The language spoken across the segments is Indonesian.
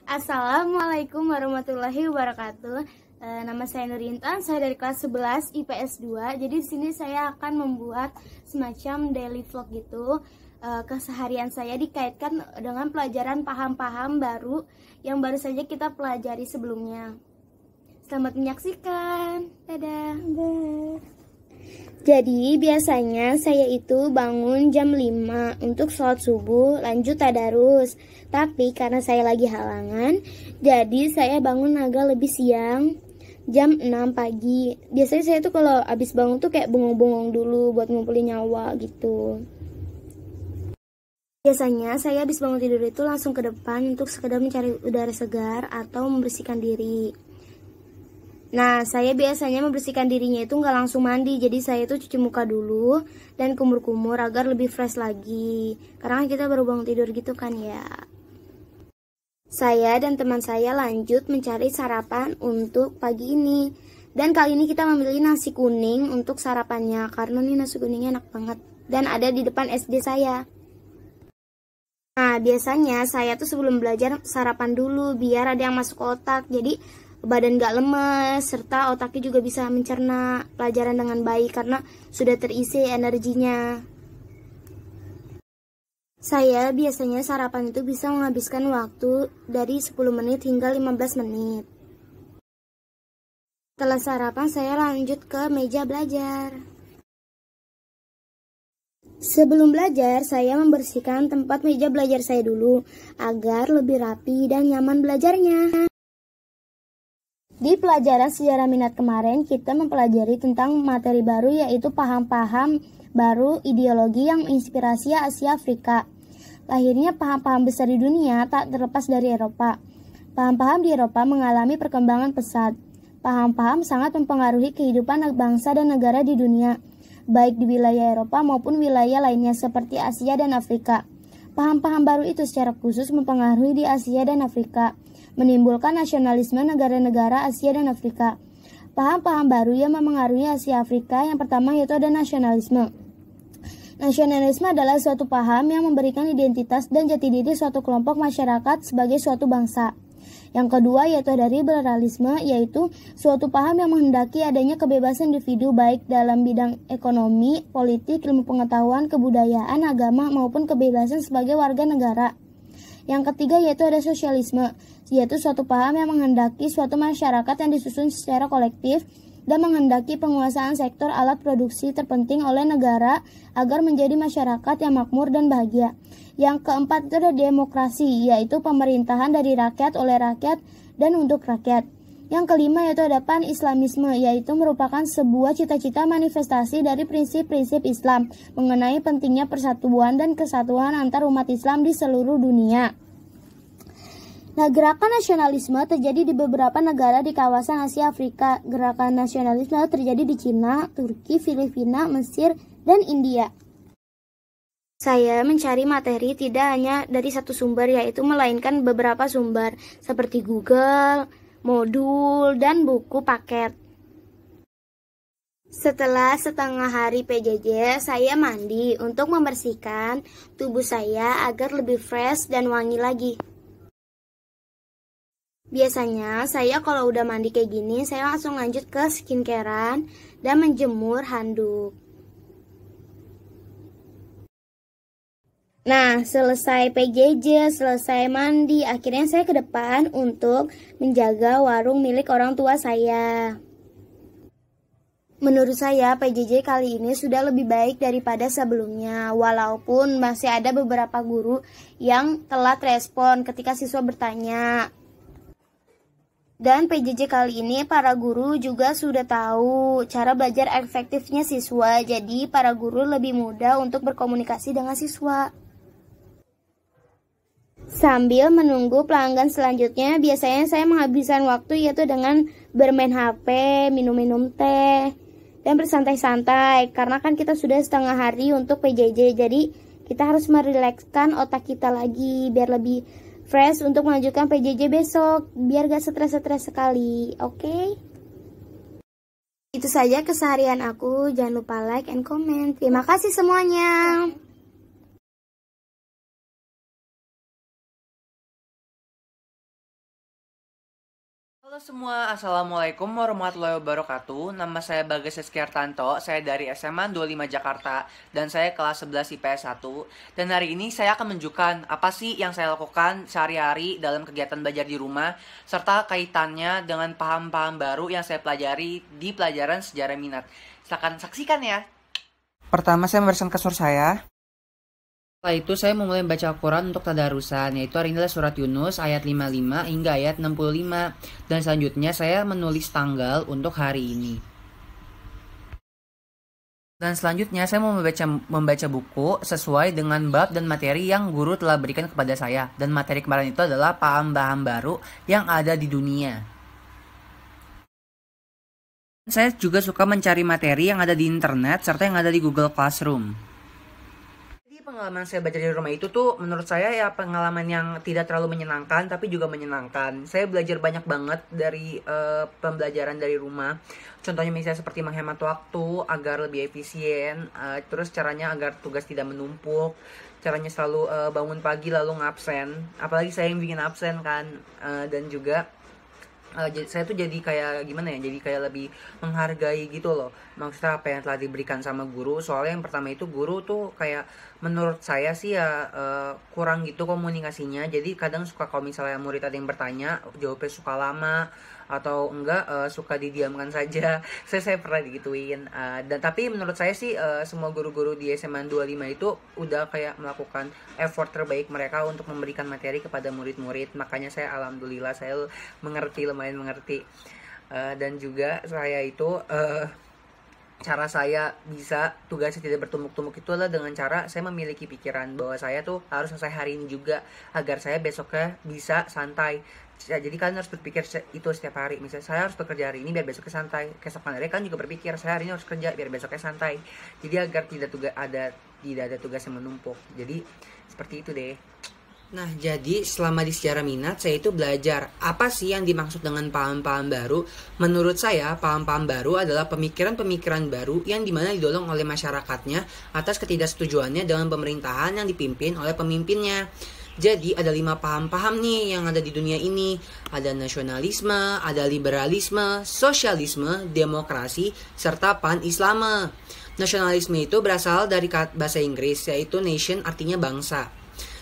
Assalamualaikum warahmatullahi wabarakatuh. Nama saya Nur Intan, saya dari kelas 11 IPS 2. Jadi di sini saya akan membuat semacam daily vlog gitu. Keseharian saya dikaitkan dengan pelajaran paham-paham baru yang baru saja kita pelajari sebelumnya. Selamat menyaksikan. Dadah. Jadi biasanya saya itu bangun jam 5 untuk sholat subuh lanjut tadarus. Tapi karena saya lagi halangan, jadi saya bangun agak lebih siang, jam 6 pagi. Biasanya saya tuh kalau abis bangun tuh kayak bengong-bengong dulu buat ngumpulin nyawa gitu. Biasanya saya habis bangun tidur itu langsung ke depan untuk sekedar mencari udara segar atau membersihkan diri. Nah, saya biasanya membersihkan dirinya itu nggak langsung mandi, jadi saya itu cuci muka dulu dan kumur-kumur agar lebih fresh lagi. Karena kita baru bangun tidur gitu kan ya. Saya dan teman saya lanjut mencari sarapan untuk pagi ini. Dan kali ini kita memilih nasi kuning untuk sarapannya, karena nih nasi kuningnya enak banget. Dan ada di depan SD saya. Nah, biasanya saya tuh sebelum belajar sarapan dulu biar ada yang masuk ke otak. Jadi badan gak lemes, serta otaknya juga bisa mencerna pelajaran dengan baik karena sudah terisi energinya. Saya biasanya sarapan itu bisa menghabiskan waktu dari 10 menit hingga 15 menit. Setelah sarapan saya lanjut ke meja belajar. Sebelum belajar, saya membersihkan tempat meja belajar saya dulu agar lebih rapi dan nyaman belajarnya. Di pelajaran sejarah minat kemarin, kita mempelajari tentang materi baru yaitu paham-paham baru ideologi yang menginspirasi Asia Afrika. Lahirnya paham-paham besar di dunia tak terlepas dari Eropa. Paham-paham di Eropa mengalami perkembangan pesat. Paham-paham sangat mempengaruhi kehidupan bangsa dan negara di dunia, baik di wilayah Eropa maupun wilayah lainnya seperti Asia dan Afrika. Paham-paham baru itu secara khusus mempengaruhi di Asia dan Afrika, menimbulkan nasionalisme negara-negara Asia dan Afrika. Paham-paham baru yang mempengaruhi Asia Afrika yang pertama yaitu ada nasionalisme. Nasionalisme adalah suatu paham yang memberikan identitas dan jati diri suatu kelompok masyarakat sebagai suatu bangsa. Yang kedua yaitu ada liberalisme, yaitu suatu paham yang menghendaki adanya kebebasan individu baik dalam bidang ekonomi, politik, ilmu pengetahuan, kebudayaan, agama maupun kebebasan sebagai warga negara. Yang ketiga yaitu ada sosialisme, yaitu suatu paham yang menghendaki suatu masyarakat yang disusun secara kolektif dan menghendaki penguasaan sektor alat produksi terpenting oleh negara agar menjadi masyarakat yang makmur dan bahagia. Yang keempat itu ada demokrasi, yaitu pemerintahan dari rakyat oleh rakyat dan untuk rakyat. Yang kelima yaitu ada pan-islamisme, yaitu merupakan sebuah cita-cita manifestasi dari prinsip-prinsip Islam mengenai pentingnya persatuan dan kesatuan antar umat Islam di seluruh dunia. Nah, gerakan nasionalisme terjadi di beberapa negara di kawasan Asia Afrika. Gerakan nasionalisme terjadi di Cina, Turki, Filipina, Mesir, dan India. Saya mencari materi tidak hanya dari satu sumber, yaitu melainkan beberapa sumber seperti Google, modul, dan buku paket. Setelah setengah hari PJJ, saya mandi untuk membersihkan tubuh saya agar lebih fresh dan wangi lagi. Biasanya saya kalau udah mandi kayak gini, saya langsung lanjut ke skincarean dan menjemur handuk. Nah, selesai PJJ, selesai mandi, akhirnya saya ke depan untuk menjaga warung milik orang tua saya. Menurut saya, PJJ kali ini sudah lebih baik daripada sebelumnya, walaupun masih ada beberapa guru yang telat respon ketika siswa bertanya. Dan PJJ kali ini para guru juga sudah tahu cara belajar efektifnya siswa, jadi para guru lebih mudah untuk berkomunikasi dengan siswa. Sambil menunggu pelanggan selanjutnya, biasanya saya menghabiskan waktu yaitu dengan bermain HP, minum-minum teh, dan bersantai-santai. Karena kan kita sudah setengah hari untuk PJJ, jadi kita harus merilekskan otak kita lagi biar lebih fresh untuk melanjutkan PJJ besok, biar gak stres-stres sekali, oke? Itu saja keseharian aku, jangan lupa like and comment. Terima kasih semuanya. Halo semua, Assalamualaikum warahmatullahi wabarakatuh. Nama saya Bagas Seskiartanto, saya dari SMA 25 Jakarta, dan saya kelas 11 IPS 1. Dan hari ini saya akan menunjukkan apa sih yang saya lakukan sehari-hari dalam kegiatan belajar di rumah, serta kaitannya dengan paham-paham baru yang saya pelajari di pelajaran sejarah minat. Silakan saksikan ya. Pertama saya membersihkan kasur saya. Setelah itu saya memulai membaca Al-Quran untuk tadarusan, yaitu hari ini adalah surat Yunus ayat 55 hingga ayat 65. Dan selanjutnya saya menulis tanggal untuk hari ini. Dan selanjutnya saya mau membaca buku sesuai dengan bab dan materi yang guru telah berikan kepada saya. Dan materi kemarin itu adalah paham-paham baru yang ada di dunia. Saya juga suka mencari materi yang ada di internet serta yang ada di Google Classroom. Pengalaman saya belajar di rumah itu tuh menurut saya ya pengalaman yang tidak terlalu menyenangkan tapi juga menyenangkan. Saya belajar banyak banget dari pembelajaran dari rumah. Contohnya misalnya seperti menghemat waktu agar lebih efisien, terus caranya agar tugas tidak menumpuk, caranya selalu bangun pagi lalu ngabsen. Apalagi saya yang bikin absen kan, dan juga saya tuh jadi kayak gimana ya, jadi kayak lebih menghargai gitu loh maksudnya apa yang telah diberikan sama guru. Soalnya yang pertama itu guru tuh kayak menurut saya sih ya kurang gitu komunikasinya. Jadi kadang suka kalau misalnya murid ada yang bertanya jawabnya suka lama atau enggak suka didiamkan saja. Saya pernah digituin, dan tapi menurut saya sih semua guru-guru di SMA 25 itu udah kayak melakukan effort terbaik mereka untuk memberikan materi kepada murid-murid. Makanya saya alhamdulillah saya mengerti, lumayan mengerti. Dan juga saya itu cara saya bisa tugasnya tidak bertumpuk-tumpuk itu adalah dengan cara saya memiliki pikiran bahwa saya tuh harus selesai hari ini juga agar saya besoknya bisa santai. Jadi kalian harus berpikir itu setiap hari. Misalnya saya harus bekerja hari ini biar besoknya santai. Keesokan hari kan juga berpikir saya hari ini harus kerja biar besoknya santai. Jadi agar tidak ada tugas yang menumpuk. Jadi seperti itu deh. Nah, jadi selama di sejarah minat, saya itu belajar apa sih yang dimaksud dengan paham-paham baru. Menurut saya, paham-paham baru adalah pemikiran-pemikiran baru yang dimana didorong oleh masyarakatnya atas ketidaksetujuannya dengan pemerintahan yang dipimpin oleh pemimpinnya. Jadi ada 5 paham-paham nih yang ada di dunia ini. Ada nasionalisme, ada liberalisme, sosialisme, demokrasi, serta pan-Islam. Nasionalisme itu berasal dari bahasa Inggris, yaitu nation artinya bangsa.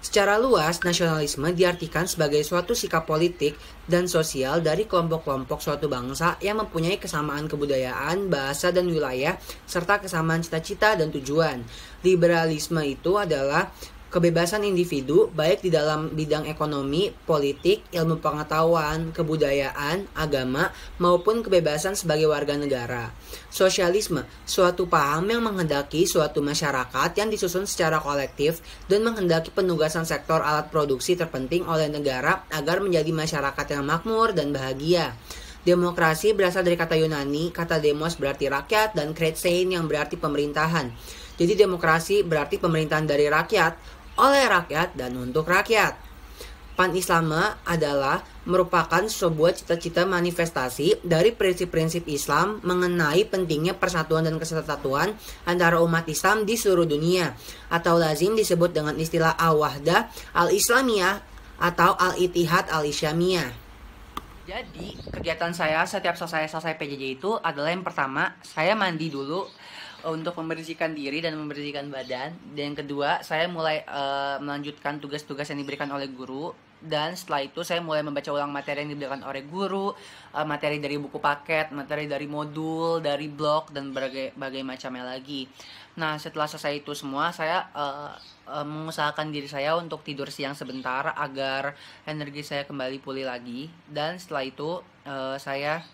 Secara luas, nasionalisme diartikan sebagai suatu sikap politik dan sosial dari kelompok-kelompok suatu bangsa yang mempunyai kesamaan kebudayaan, bahasa, dan wilayah, serta kesamaan cita-cita dan tujuan. Liberalisme itu adalah kebebasan individu baik di dalam bidang ekonomi, politik, ilmu pengetahuan, kebudayaan, agama, maupun kebebasan sebagai warga negara. Sosialisme, suatu paham yang menghendaki suatu masyarakat yang disusun secara kolektif dan menghendaki penugasan sektor alat produksi terpenting oleh negara agar menjadi masyarakat yang makmur dan bahagia. Demokrasi berasal dari kata Yunani, kata demos berarti rakyat, dan kretsein yang berarti pemerintahan. Jadi demokrasi berarti pemerintahan dari rakyat, oleh rakyat, dan untuk rakyat. Pan-Islam adalah merupakan sebuah cita-cita manifestasi dari prinsip-prinsip Islam mengenai pentingnya persatuan dan kesatuan antara umat Islam di seluruh dunia, atau lazim disebut dengan istilah Al-Wahdah Al-Islamiyah atau Al-Ittihad Al-Isyamiyah. Jadi, kegiatan saya setiap selesai PJJ itu adalah yang pertama, saya mandi dulu untuk membersihkan diri dan membersihkan badan. Dan yang kedua, saya mulai melanjutkan tugas-tugas yang diberikan oleh guru. Dan setelah itu saya mulai membaca ulang materi yang diberikan oleh guru, materi dari buku paket, materi dari modul, dari blog, dan berbagai macamnya lagi. Nah, setelah selesai itu semua, saya mengusahakan diri saya untuk tidur siang sebentar agar energi saya kembali pulih lagi. Dan setelah itu saya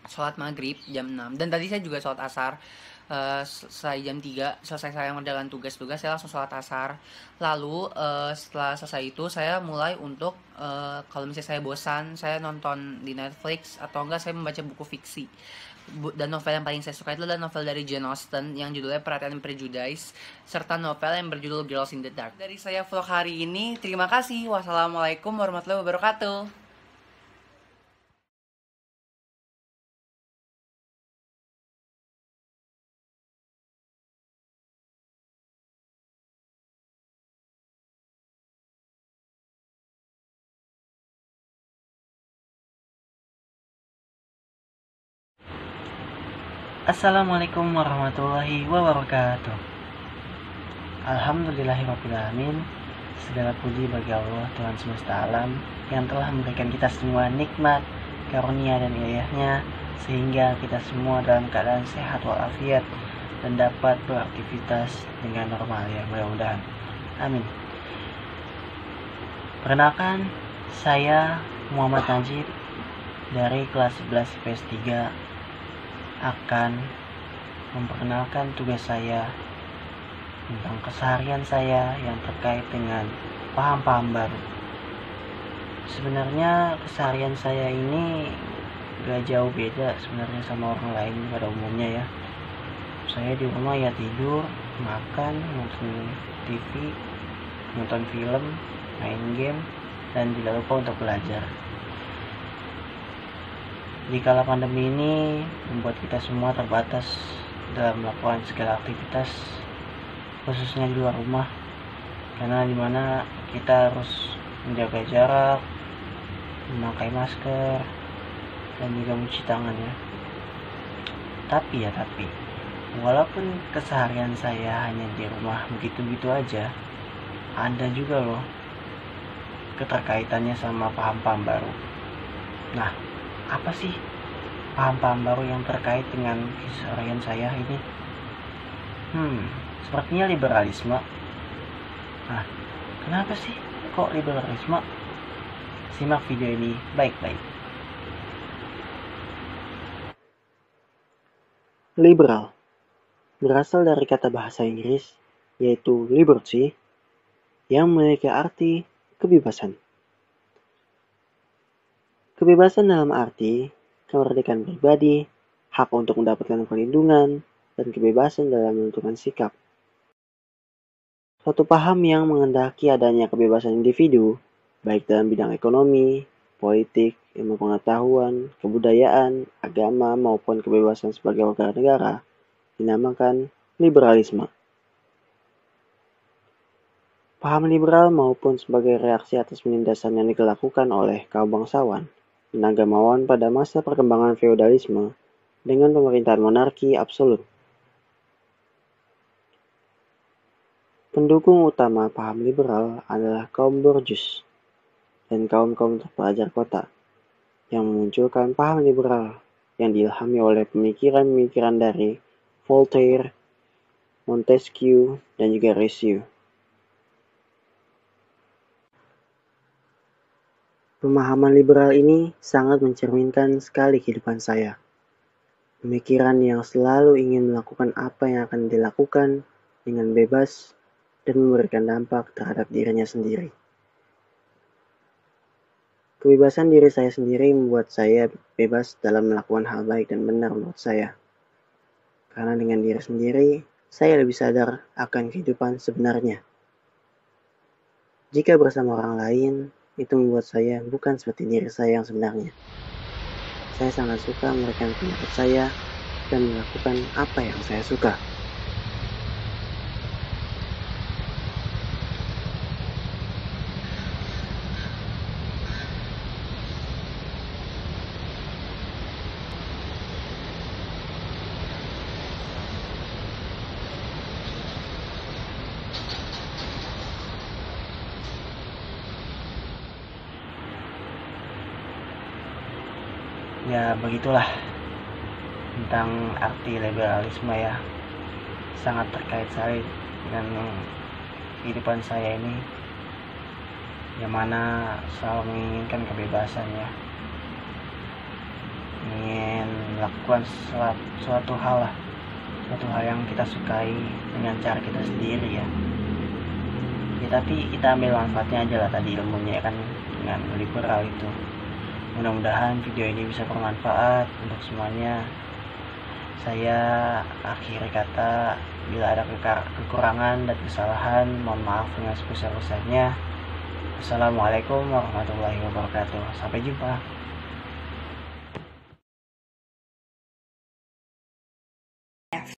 sholat maghrib jam 6. Dan tadi saya juga sholat asar. Selesai jam 3, selesai saya mengerjakan tugas-tugas, saya langsung sholat asar. Lalu setelah selesai itu saya mulai untuk kalau misalnya saya bosan, saya nonton di Netflix atau enggak saya membaca buku fiksi. Dan novel yang paling saya suka itu adalah novel dari Jane Austen yang judulnya Perhatian and Prejudice, serta novel yang berjudul Girls in the Dark. Dari saya vlog hari ini, terima kasih. Wassalamualaikum warahmatullahi wabarakatuh. Assalamualaikum warahmatullahi wabarakatuh. Alhamdulillahirrahmanirrahim. Segala puji bagi Allah Tuhan semesta alam yang telah memberikan kita semua nikmat, karunia dan ilahnya, sehingga kita semua dalam keadaan sehat walafiat dan dapat beraktivitas dengan normal ya, mudah-mudahan. Amin. Perkenalkan, saya Muhammad Najib dari kelas 11 IPS 3 akan memperkenalkan tugas saya tentang keseharian saya yang terkait dengan paham-paham baru. Sebenarnya keseharian saya ini gak jauh beda sebenarnya sama orang lain pada umumnya ya. Saya di rumah ya tidur, makan, nonton TV, nonton film, main game, dan tidak lupa untuk belajar. Di kala pandemi ini membuat kita semua terbatas dalam melakukan segala aktivitas, khususnya di luar rumah, karena dimana kita harus menjaga jarak, memakai masker, dan juga mencuci tangan ya. Tapi walaupun keseharian saya hanya di rumah begitu-begitu aja, ada juga loh keterkaitannya sama paham-paham baru. Nah, apa sih paham-paham baru yang terkait dengan keseharian saya ini? Sepertinya liberalisme. Nah, kenapa sih kok liberalisme? Simak video ini baik-baik. Liberal berasal dari kata bahasa Inggris yaitu liberty yang memiliki arti kebebasan. Kebebasan dalam arti kemerdekaan pribadi, hak untuk mendapatkan perlindungan, dan kebebasan dalam menentukan sikap. Suatu paham yang menghendaki adanya kebebasan individu, baik dalam bidang ekonomi, politik, ilmu pengetahuan, kebudayaan, agama, maupun kebebasan sebagai warga negara, dinamakan liberalisme. Paham liberal maupun sebagai reaksi atas penindasan yang dilakukan oleh kaum bangsawan dan agamawan pada masa perkembangan feodalisme dengan pemerintahan monarki absolut. Pendukung utama paham liberal adalah kaum borjuis dan kaum-kaum terpelajar kota yang memunculkan paham liberal yang diilhami oleh pemikiran-pemikiran dari Voltaire, Montesquieu, dan juga Rousseau. Pemahaman liberal ini sangat mencerminkan sekali kehidupan saya. Pemikiran yang selalu ingin melakukan apa yang akan dilakukan dengan bebas dan memberikan dampak terhadap dirinya sendiri. Kebebasan diri saya sendiri membuat saya bebas dalam melakukan hal baik dan benar menurut saya. Karena dengan diri sendiri, saya lebih sadar akan kehidupan sebenarnya. Jika bersama orang lain, itu membuat saya bukan seperti diri saya yang sebenarnya. Saya sangat suka memberikan pendapat saya dan melakukan apa yang saya suka. Ya begitulah tentang arti liberalisme ya, sangat terkait sekali dengan kehidupan saya ini, yang mana selalu menginginkan kebebasan ya, ingin melakukan suatu hal yang kita sukai dengan cara kita sendiri ya. Tapi kita ambil manfaatnya aja lah tadi ilmunya kan, dengan liberal itu. Mudah-mudahan video ini bisa bermanfaat untuk semuanya. Saya akhiri kata, bila ada kekurangan dan kesalahan, mohon maaf dengan sebesar-besarnya. Assalamualaikum warahmatullahi wabarakatuh. Sampai jumpa.